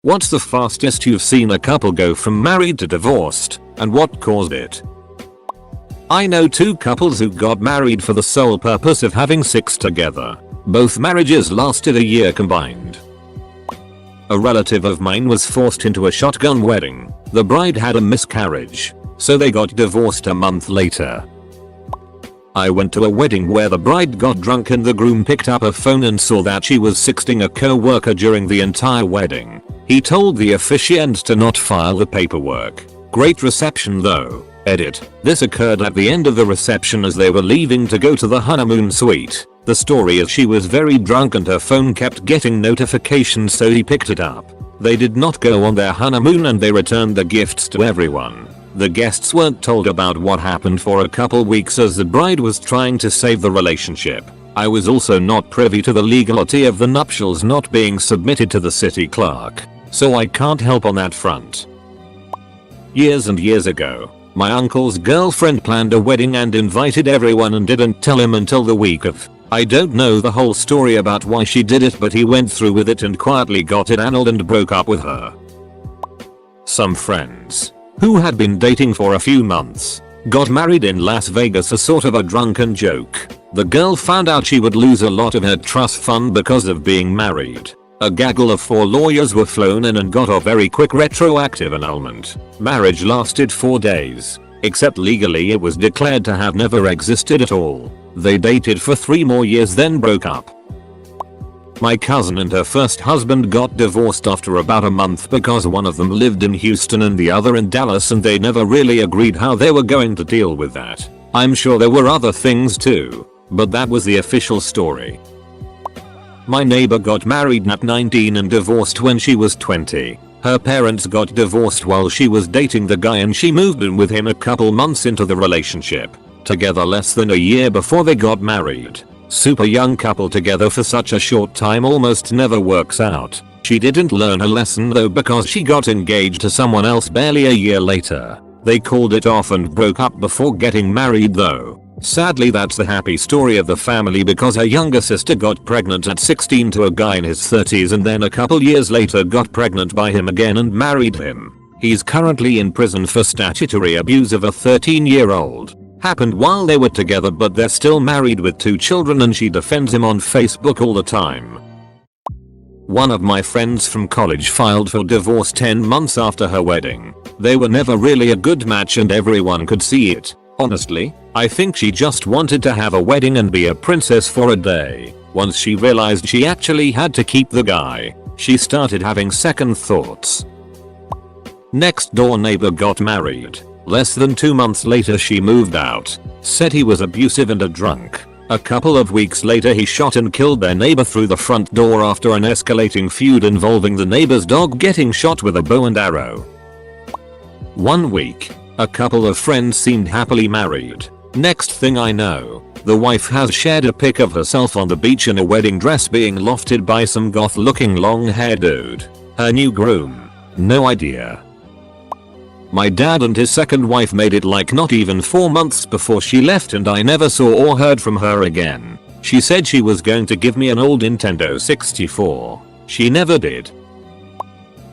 What's the fastest you've seen a couple go from married to divorced, and what caused it? I know two couples who got married for the sole purpose of having sex together. Both marriages lasted a year combined. A relative of mine was forced into a shotgun wedding. The bride had a miscarriage, so they got divorced a month later. I went to a wedding where the bride got drunk and the groom picked up a phone and saw that she was sexting a co-worker during the entire wedding. He told the officiant to not file the paperwork. Great reception though. Edit. This occurred at the end of the reception as they were leaving to go to the honeymoon suite. The story is she was very drunk and her phone kept getting notifications, so he picked it up. They did not go on their honeymoon and they returned the gifts to everyone. The guests weren't told about what happened for a couple weeks as the bride was trying to save the relationship. I was also not privy to the legality of the nuptials not being submitted to the city clerk, so I can't help on that front. Years and years ago, my uncle's girlfriend planned a wedding and invited everyone and didn't tell him until the week of. I don't know the whole story about why she did it, but he went through with it and quietly got it annulled and broke up with her. Some friends, who had been dating for a few months, got married in Las Vegas as sort of a drunken joke. The girl found out she would lose a lot of her trust fund because of being married. A gaggle of 4 lawyers were flown in and got a very quick retroactive annulment. Marriage lasted 4 days, except legally it was declared to have never existed at all. They dated for 3 more years then broke up. My cousin and her first husband got divorced after about a month because one of them lived in Houston and the other in Dallas, and they never really agreed how they were going to deal with that. I'm sure there were other things too, but that was the official story. My neighbor got married at 19 and divorced when she was 20. Her parents got divorced while she was dating the guy and she moved in with him a couple months into the relationship. Together less than a year before they got married. Super young couple together for such a short time almost never works out. She didn't learn her lesson though because she got engaged to someone else barely a year later. They called it off and broke up before getting married though. Sadly that's the happy story of the family because her younger sister got pregnant at 16 to a guy in his 30s and then a couple years later got pregnant by him again and married him. He's currently in prison for statutory abuse of a 13-year-old. Happened while they were together, but they're still married with 2 children and she defends him on Facebook all the time. One of my friends from college filed for divorce 10 months after her wedding. They were never really a good match and everyone could see it. Honestly, I think she just wanted to have a wedding and be a princess for a day. Once she realized she actually had to keep the guy, she started having second thoughts. Next door neighbor got married. Less than 2 months later she moved out. Said he was abusive and a drunk. A couple of weeks later he shot and killed their neighbor through the front door after an escalating feud involving the neighbor's dog getting shot with a bow and arrow. 1 week, a couple of friends seemed happily married. Next thing I know, the wife has shared a pic of herself on the beach in a wedding dress being lofted by some goth looking long haired dude. Her new groom. No idea. My dad and his second wife made it like not even 4 months before she left and I never saw or heard from her again. She said she was going to give me an old Nintendo 64. She never did.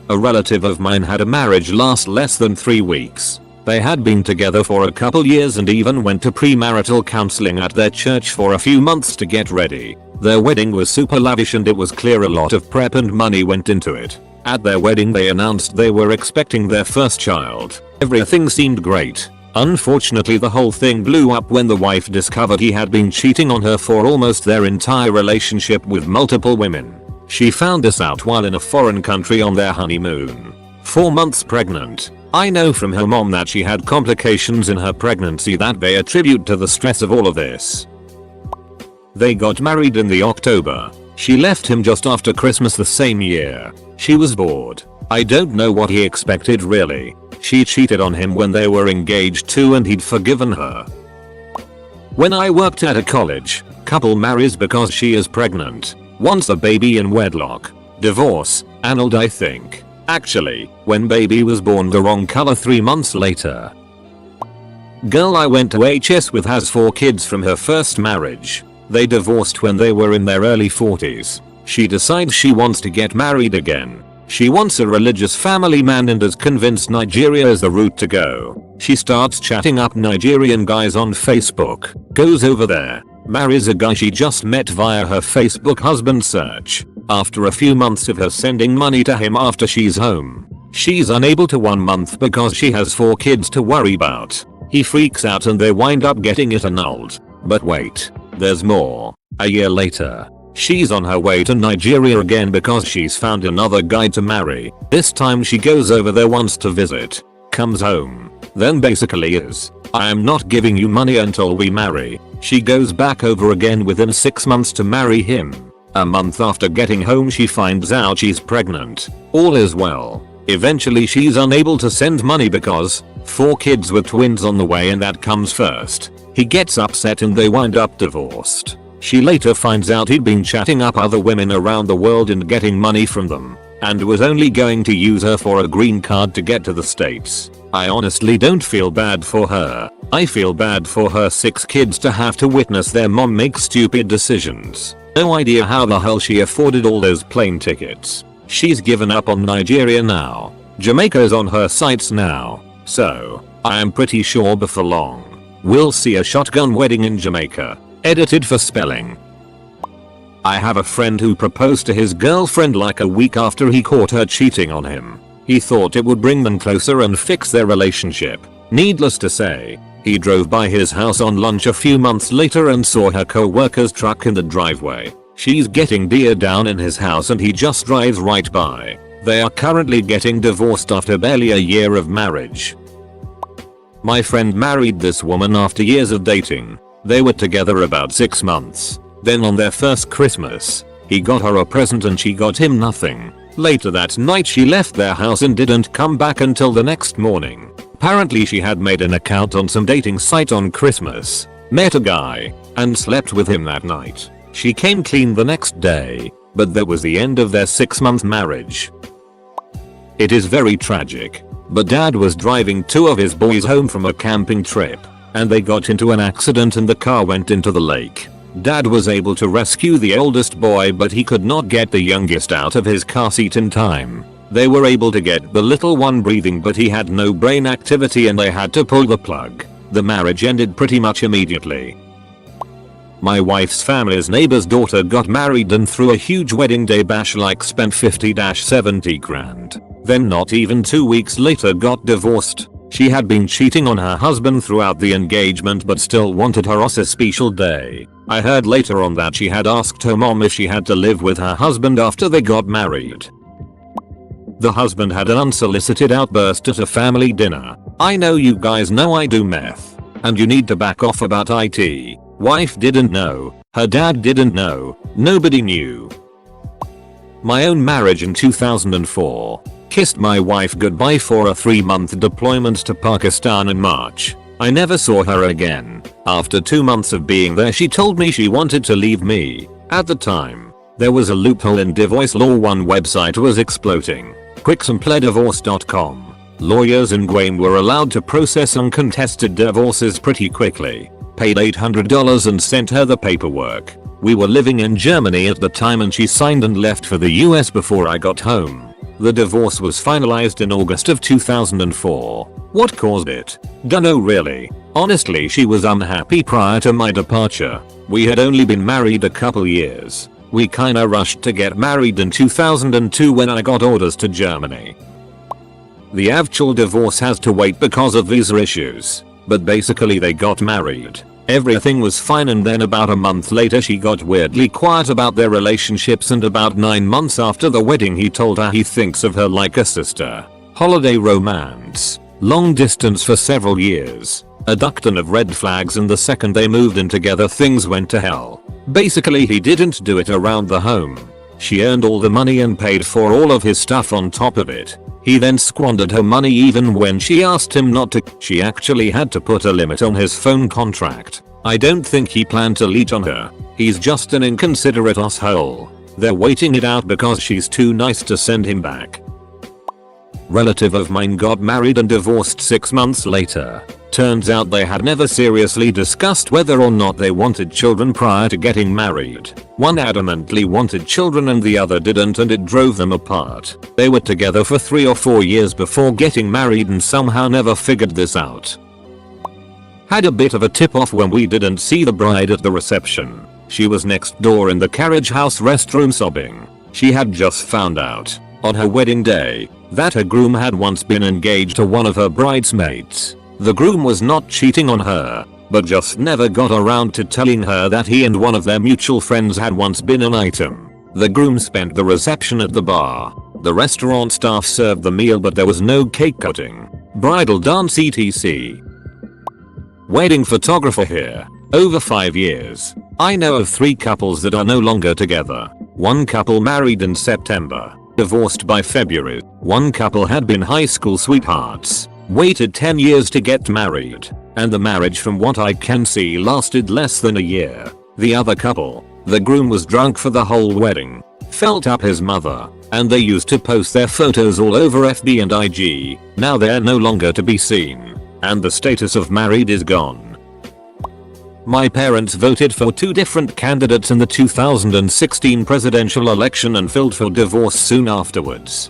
A relative of mine had a marriage last less than 3 weeks. They had been together for a couple years and even went to premarital counseling at their church for a few months to get ready. Their wedding was super lavish and it was clear a lot of prep and money went into it. At their wedding they announced they were expecting their first child. Everything seemed great. Unfortunately the whole thing blew up when the wife discovered he had been cheating on her for almost their entire relationship with multiple women. She found this out while in a foreign country on their honeymoon. 4 months pregnant. I know from her mom that she had complications in her pregnancy that they attribute to the stress of all of this. They got married in the October. She left him just after Christmas the same year. She was bored. I don't know what he expected really. She cheated on him when they were engaged too and he'd forgiven her. When I worked at a college, couple marries because she is pregnant. Wants a baby in wedlock. Divorce, annulled I think. Actually, when baby was born the wrong color 3 months later. Girl I went to HS with has 4 kids from her first marriage. They divorced when they were in their early 40s. She decides she wants to get married again. She wants a religious family man and is convinced Nigeria is the route to go. She starts chatting up Nigerian guys on Facebook, goes over there, marries a guy she just met via her Facebook husband search. After a few months of her sending money to him after she's home, she's unable to 1 month because she has 4 kids to worry about. He freaks out and they wind up getting it annulled. But wait, there's more. A year later, she's on her way to Nigeria again because she's found another guy to marry. This time she goes over there once to visit, comes home, then basically is, "I am not giving you money until we marry." She goes back over again within 6 months to marry him. A month after getting home she finds out she's pregnant. All is well. Eventually she's unable to send money because 4 kids with twins on the way and that comes first. He gets upset and they wind up divorced. She later finds out he'd been chatting up other women around the world and getting money from them, and was only going to use her for a green card to get to the States. I honestly don't feel bad for her. I feel bad for her 6 kids to have to witness their mom make stupid decisions. No idea how the hell she afforded all those plane tickets. She's given up on Nigeria now. Jamaica's on her sights now. So, I am pretty sure before long, we'll see a shotgun wedding in Jamaica. Edited for spelling. I have a friend who proposed to his girlfriend like a week after he caught her cheating on him. He thought it would bring them closer and fix their relationship. Needless to say, he drove by his house on lunch a few months later and saw her co-worker's truck in the driveway. She's getting beer down in his house and he just drives right by. They are currently getting divorced after barely a year of marriage. My friend married this woman after years of dating. They were together about 6 months. Then on their first Christmas, he got her a present and she got him nothing. Later that night she left their house and didn't come back until the next morning. Apparently she had made an account on some dating site on Christmas, met a guy, and slept with him that night. She came clean the next day, but that was the end of their 6-month marriage. It is very tragic, but dad was driving 2 of his boys home from a camping trip, and they got into an accident and the car went into the lake. Dad was able to rescue the oldest boy but he could not get the youngest out of his car seat in time. They were able to get the little one breathing but he had no brain activity and they had to pull the plug. The marriage ended pretty much immediately. My wife's family's neighbor's daughter got married and threw a huge wedding day bash, like spent 50-70 grand. Then not even 2 weeks later got divorced. She had been cheating on her husband throughout the engagement but still wanted her as a special day. I heard later on that she had asked her mom if she had to live with her husband after they got married. The husband had an unsolicited outburst at a family dinner. "I know you guys know I do meth, and you need to back off about IT." Wife didn't know, her dad didn't know, nobody knew. My own marriage in 2004. Kissed my wife goodbye for a 3-month deployment to Pakistan in March. I never saw her again. After 2 months of being there she told me she wanted to leave me. At the time, there was a loophole in divorce law. One website was exploding, quicksimpledivorce.com. Lawyers in Guam were allowed to process uncontested divorces pretty quickly. Paid $800 and sent her the paperwork. We were living in Germany at the time and she signed and left for the US before I got home. The divorce was finalized in August of 2004. What caused it? Dunno really. Honestly, she was unhappy prior to my departure. We had only been married a couple years. We kinda rushed to get married in 2002 when I got orders to Germany. The actual divorce has to wait because of visa issues, but basically they got married. Everything was fine and then about a month later she got weirdly quiet about their relationships, and about 9 months after the wedding he told her he thinks of her like a sister. Holiday romance. Long distance for several years. A duckton of red flags, and the second they moved in together things went to hell. Basically he didn't do it around the home. She earned all the money and paid for all of his stuff on top of it. He then squandered her money even when she asked him not to. She actually had to put a limit on his phone contract. I don't think he planned to leech on her. He's just an inconsiderate asshole. They're waiting it out because she's too nice to send him back. Relative of mine got married and divorced 6 months later. Turns out they had never seriously discussed whether or not they wanted children prior to getting married. One adamantly wanted children and the other didn't, and it drove them apart. They were together for 3 or 4 years before getting married and somehow never figured this out. Had a bit of a tip off when we didn't see the bride at the reception. She was next door in the carriage house restroom sobbing. She had just found out, on her wedding day, that her groom had once been engaged to one of her bridesmaids. The groom was not cheating on her, but just never got around to telling her that he and one of their mutual friends had once been an item. The groom spent the reception at the bar. The restaurant staff served the meal, but there was no cake cutting, bridal dance etc. Wedding photographer here. Over 5 years. I know of 3 couples that are no longer together. One couple married in September, divorced by February. One couple had been high school sweethearts, waited 10 years to get married, and the marriage from what I can see lasted less than a year. The other couple, the groom was drunk for the whole wedding, felt up his mother, and they used to post their photos all over FB and IG. Now they're no longer to be seen, and the status of married is gone. My parents voted for 2 different candidates in the 2016 presidential election and filed for divorce soon afterwards.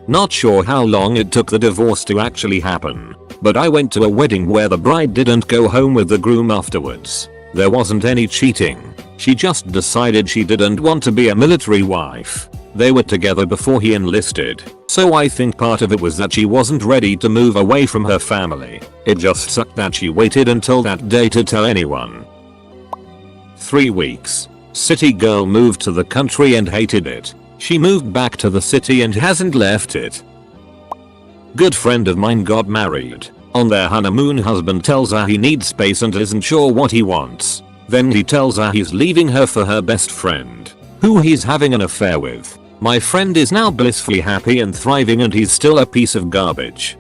Not sure how long it took the divorce to actually happen, but I went to a wedding where the bride didn't go home with the groom afterwards. There wasn't any cheating. She just decided she didn't want to be a military wife. They were together before he enlisted, so I think part of it was that she wasn't ready to move away from her family. It just sucked that she waited until that day to tell anyone. 3 weeks. City girl moved to the country and hated it. She moved back to the city and hasn't left it. Good friend of mine got married. On their honeymoon, husband tells her he needs space and isn't sure what he wants. Then he tells her he's leaving her for her best friend, who he's having an affair with. My friend is now blissfully happy and thriving, and he's still a piece of garbage.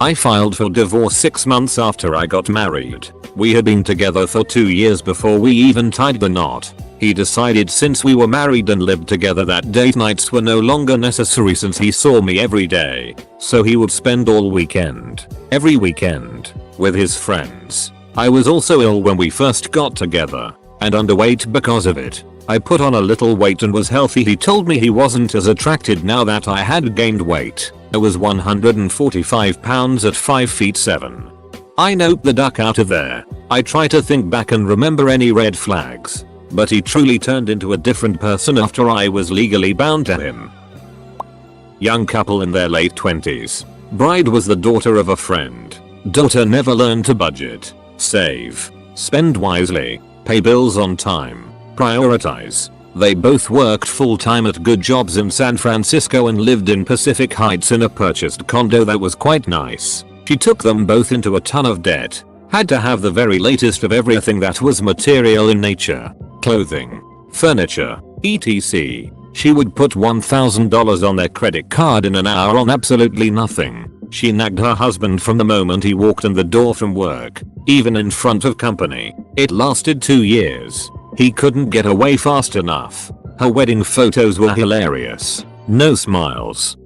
I filed for divorce 6 months after I got married. We had been together for 2 years before we even tied the knot. He decided since we were married and lived together that date nights were no longer necessary since he saw me every day. So he would spend all weekend, every weekend, with his friends. I was also ill when we first got together, and underweight because of it. I put on a little weight and was healthy. He told me he wasn't as attracted now that I had gained weight. I was 145 pounds at 5'7". I nope the duck out of there. I try to think back and remember any red flags, but he truly turned into a different person after I was legally bound to him. Young couple in their late 20s. Bride was the daughter of a friend. Daughter never learned to budget, save, spend wisely, pay bills on time, prioritize. They both worked full-time at good jobs in San Francisco and lived in Pacific Heights in a purchased condo that was quite nice. She took them both into a ton of debt. Had to have the very latest of everything that was material in nature. Clothing, furniture, etc. She would put $1,000 on their credit card in an hour on absolutely nothing. She nagged her husband from the moment he walked in the door from work, even in front of company. It lasted 2 years. He couldn't get away fast enough. Her wedding photos were hilarious. No smiles.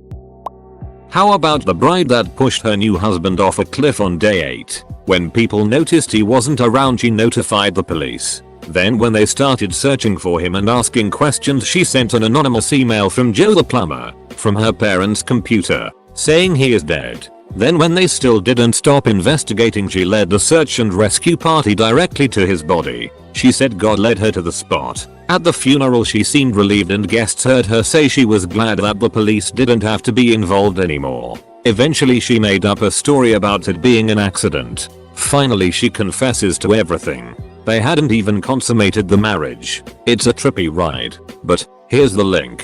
How about the bride that pushed her new husband off a cliff on day 8? When people noticed he wasn't around, she notified the police. Then when they started searching for him and asking questions, she sent an anonymous email from Joe the plumber, from her parents' computer, saying he is dead. Then when they still didn't stop investigating, she led the search and rescue party directly to his body. She said God led her to the spot. At the funeral she seemed relieved and guests heard her say she was glad that the police didn't have to be involved anymore. Eventually she made up a story about it being an accident. Finally she confesses to everything. They hadn't even consummated the marriage. It's a trippy ride, but here's the link.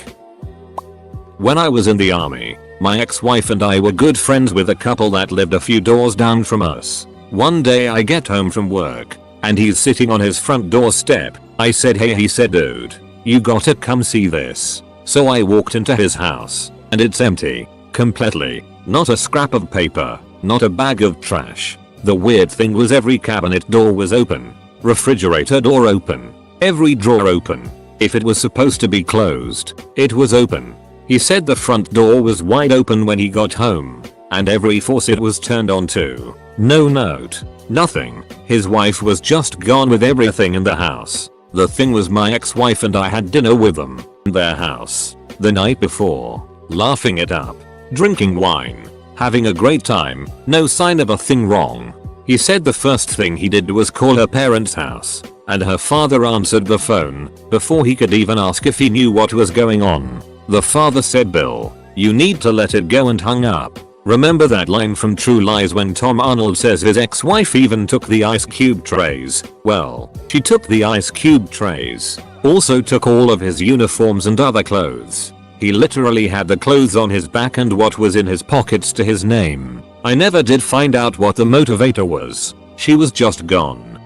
When I was in the army, my ex-wife and I were good friends with a couple that lived a few doors down from us. One day I get home from work, and he's sitting on his front doorstep. I said, "Hey," he said, "Dude, you gotta come see this." So I walked into his house, and it's empty. Completely. Not a scrap of paper, not a bag of trash. The weird thing was every cabinet door was open, refrigerator door open, every drawer open. If it was supposed to be closed, it was open. He said the front door was wide open when he got home, and every faucet was turned on too. No note. Nothing. His wife was just gone with everything in the house. The thing was my ex-wife and I had dinner with them in their house the night before, laughing it up, drinking wine, having a great time, no sign of a thing wrong. He said the first thing he did was call her parents' house, and her father answered the phone before he could even ask if he knew what was going on. The father said, "Bill, you need to let it go," and hung up. Remember that line from True Lies when Tom Arnold says his ex-wife even took the ice cube trays? Well, she took the ice cube trays, also took all of his uniforms and other clothes. He literally had the clothes on his back and what was in his pockets to his name. I never did find out what the motivator was. She was just gone.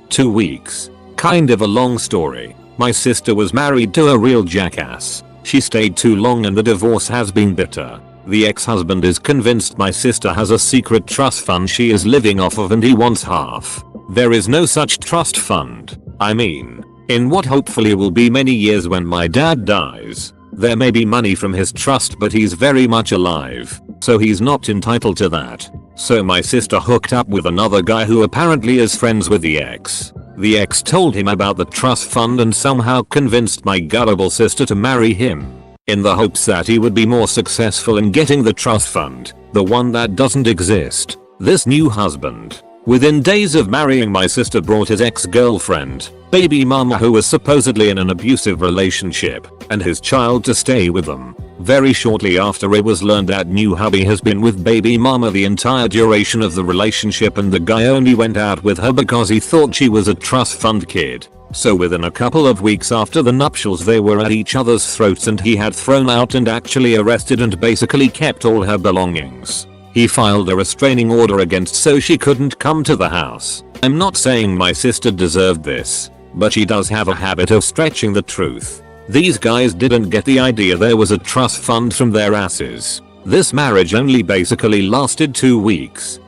2 weeks. Kind of a long story. My sister was married to a real jackass. She stayed too long and the divorce has been bitter. The ex-husband is convinced my sister has a secret trust fund she is living off of and he wants half. There is no such trust fund. I mean, in what hopefully will be many years when my dad dies, there may be money from his trust but he's very much alive, so he's not entitled to that. So my sister hooked up with another guy who apparently is friends with the ex. The ex told him about the trust fund and somehow convinced my gullible sister to marry him, in the hopes that he would be more successful in getting the trust fund, the one that doesn't exist. This new husband, within days of marrying my sister, brought his ex-girlfriend, baby mama who was supposedly in an abusive relationship, and his child to stay with them. Very shortly after it was learned that new hubby has been with baby mama the entire duration of the relationship and the guy only went out with her because he thought she was a trust fund kid. So within a couple of weeks after the nuptials they were at each other's throats and he had thrown out and actually arrested and basically kept all her belongings. He filed a restraining order against so she couldn't come to the house. I'm not saying my sister deserved this, but she does have a habit of stretching the truth. These guys didn't get the idea there was a trust fund from their asses. This marriage only basically lasted 2 weeks.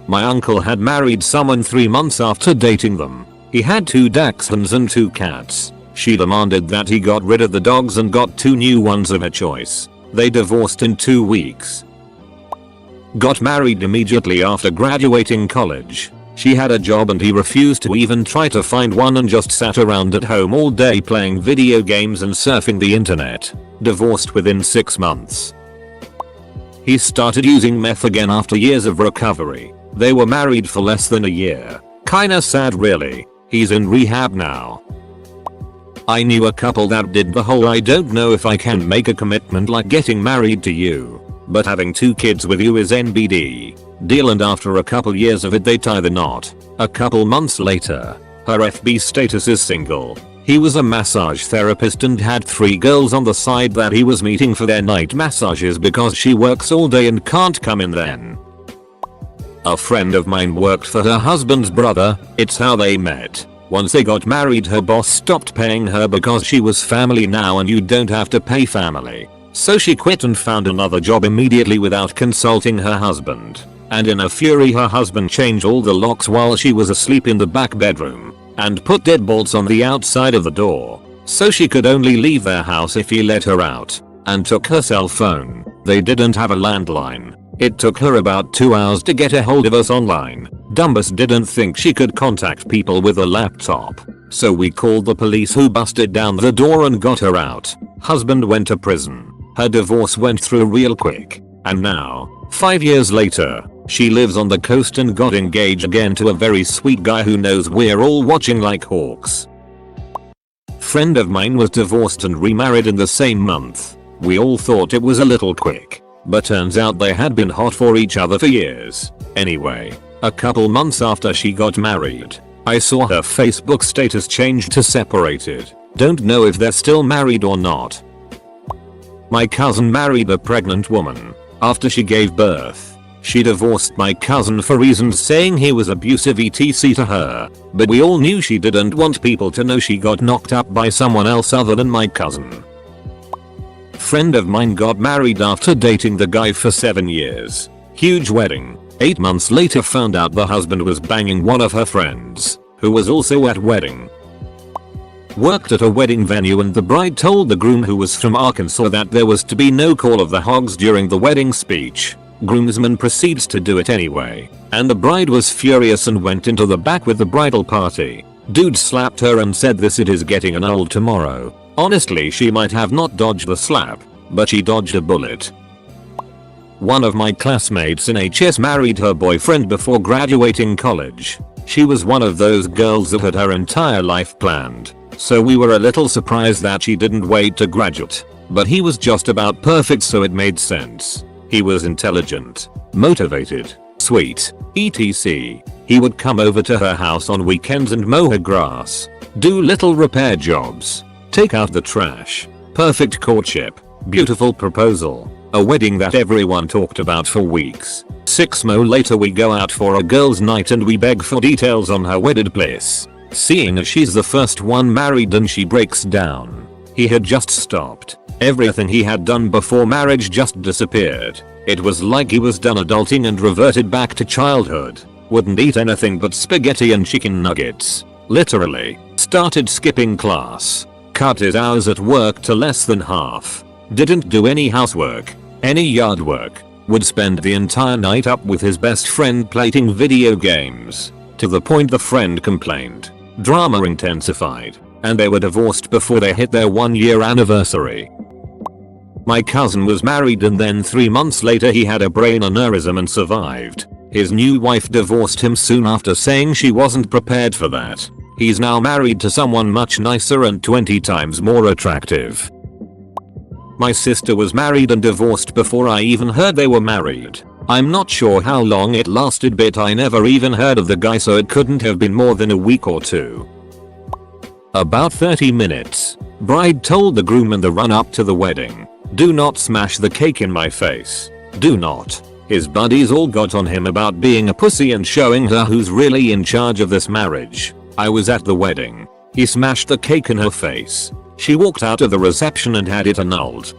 My uncle had married someone 3 months after dating them. He had 2 dachshunds and 2 cats. She demanded that he got rid of the dogs and got 2 new ones of her choice. They divorced in 2 weeks. Got married immediately after graduating college. She had a job and he refused to even try to find one and just sat around at home all day playing video games and surfing the internet. Divorced within 6 months. He started using meth again after years of recovery. They were married for less than a year. Kinda sad really. He's in rehab now. I knew a couple that did the whole I don't know if I can make a commitment like getting married to you, but having 2 kids with you is NBD deal, and after a couple years of it they tie the knot. A couple months later, her FB status is single. He was a massage therapist and had 3 girls on the side that he was meeting for their night massages because she works all day and can't come in then. A friend of mine worked for her husband's brother. It's how they met. Once they got married her boss stopped paying her because she was family now and you don't have to pay family. So she quit and found another job immediately without consulting her husband. And in a fury her husband changed all the locks while she was asleep in the back bedroom and put deadbolts on the outside of the door so she could only leave their house if he let her out, and took her cell phone. They didn't have a landline. It took her about 2 hours to get a hold of us online. Dumbus didn't think she could contact people with a laptop. So we called the police who busted down the door and got her out. Husband went to prison. Her divorce went through real quick. And now, 5 years later, she lives on the coast and got engaged again to a very sweet guy who knows we're all watching like hawks. Friend of mine was divorced and remarried in the same month. We all thought it was a little quick, but turns out they had been hot for each other for years. Anyway, a couple months after she got married, I saw her Facebook status change to separated. Don't know if they're still married or not. My cousin married a pregnant woman. After she gave birth, she divorced my cousin for reasons saying he was abusive etc to her, but we all knew she didn't want people to know she got knocked up by someone else other than my cousin. Friend of mine got married after dating the guy for 7 years. Huge wedding. 8 months later found out the husband was banging one of her friends, who was also at wedding. worked at a wedding venue, and the bride told the groom, who was from Arkansas, that there was to be no call of the hogs during the wedding speech. Groomsman proceeds to do it anyway, and the bride was furious and went into the back with the bridal party. Dude slapped her and said, "This it is getting annulled tomorrow." Honestly, she might have not dodged the slap, but she dodged a bullet. One of my classmates in HS married her boyfriend before graduating college. She was one of those girls that had her entire life planned, so we were a little surprised that she didn't wait to graduate. But he was just about perfect, so it made sense. He was intelligent, motivated, sweet, etc. He would come over to her house on weekends and mow her grass, do little repair jobs, take out the trash. Perfect courtship, beautiful proposal, a wedding that everyone talked about for weeks. 6 months later we go out for a girls' night and we beg for details on her wedded bliss. Seeing as she's the first one married and she breaks down. He had just stopped. Everything he had done before marriage just disappeared. It was like he was done adulting and reverted back to childhood. Wouldn't eat anything but spaghetti and chicken nuggets. Literally. Started skipping class. Cut his hours at work to less than half. Didn't do any housework, any yard work. Would spend the entire night up with his best friend playing video games. To the point the friend complained. Drama intensified, and they were divorced before they hit their 1-year anniversary. My cousin was married and then 3 months later he had a brain aneurysm and survived. His new wife divorced him soon after, saying she wasn't prepared for that. He's now married to someone much nicer and 20 times more attractive. My sister was married and divorced before I even heard they were married. I'm not sure how long it lasted, but I never even heard of the guy, so it couldn't have been more than a week or two. About 30 minutes. Bride told the groom in the run up to the wedding, "Do not smash the cake in my face. Do not." His buddies all got on him about being a pussy and showing her who's really in charge of this marriage. I was at the wedding. He smashed the cake in her face. She walked out of the reception and had it annulled.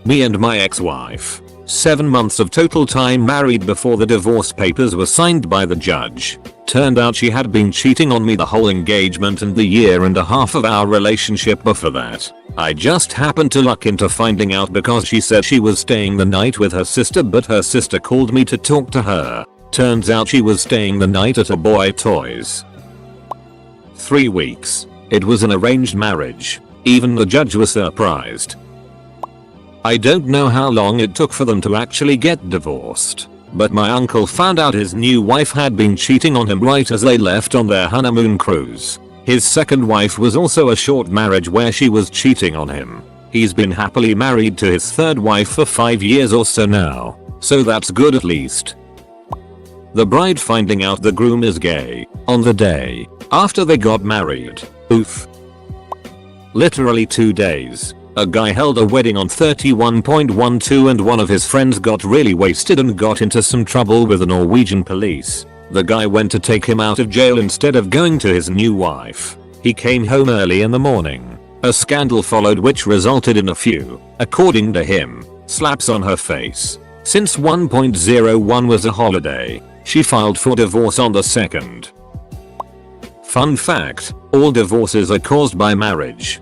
Me and my ex-wife. 7 months of total time married before the divorce papers were signed by the judge. Turned out she had been cheating on me the whole engagement and the 1.5 years of our relationship before that. I just happened to luck into finding out because she said she was staying the night with her sister, but her sister called me to talk to her. Turns out she was staying the night at a boy toys. 3 weeks. It was an arranged marriage. Even the judge was surprised. I don't know how long it took for them to actually get divorced, but my uncle found out his new wife had been cheating on him right as they left on their honeymoon cruise. His second wife was also a short marriage where she was cheating on him. He's been happily married to his third wife for 5 years or so now, so that's good at least. The bride finding out the groom is gay on the day after they got married. Oof. Literally 2 days. A guy held a wedding on 31.12 and one of his friends got really wasted and got into some trouble with the Norwegian police. The guy went to take him out of jail instead of going to his new wife. He came home early in the morning. A scandal followed which resulted in a few, according to him, slaps on her face. Since 1.01 was a holiday, she filed for divorce on the 2nd. Fun fact, all divorces are caused by marriage.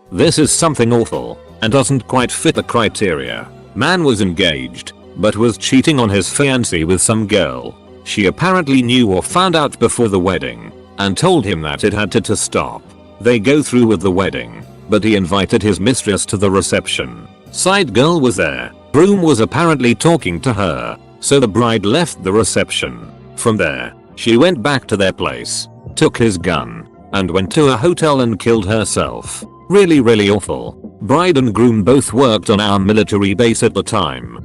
This is something awful and doesn't quite fit the criteria. Man was engaged, but was cheating on his fiancée with some girl. She apparently knew or found out before the wedding and told him that it had to stop. They go through with the wedding, but he invited his mistress to the reception. Side girl was there. Groom was apparently talking to her, so the bride left the reception. From there, she went back to their place, took his gun, and went to a hotel and killed herself. Really awful. Bride and groom both worked on our military base at the time.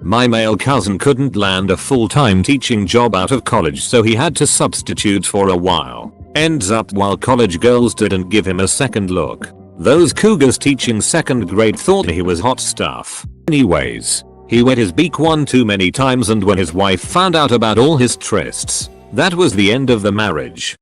My male cousin couldn't land a full-time teaching job out of college, so he had to substitute for a while. Ends up while college girls didn't give him a second look. Those cougars teaching 2nd grade thought he was hot stuff. Anyways, he wet his beak one too many times, and when his wife found out about all his trysts, that was the end of the marriage.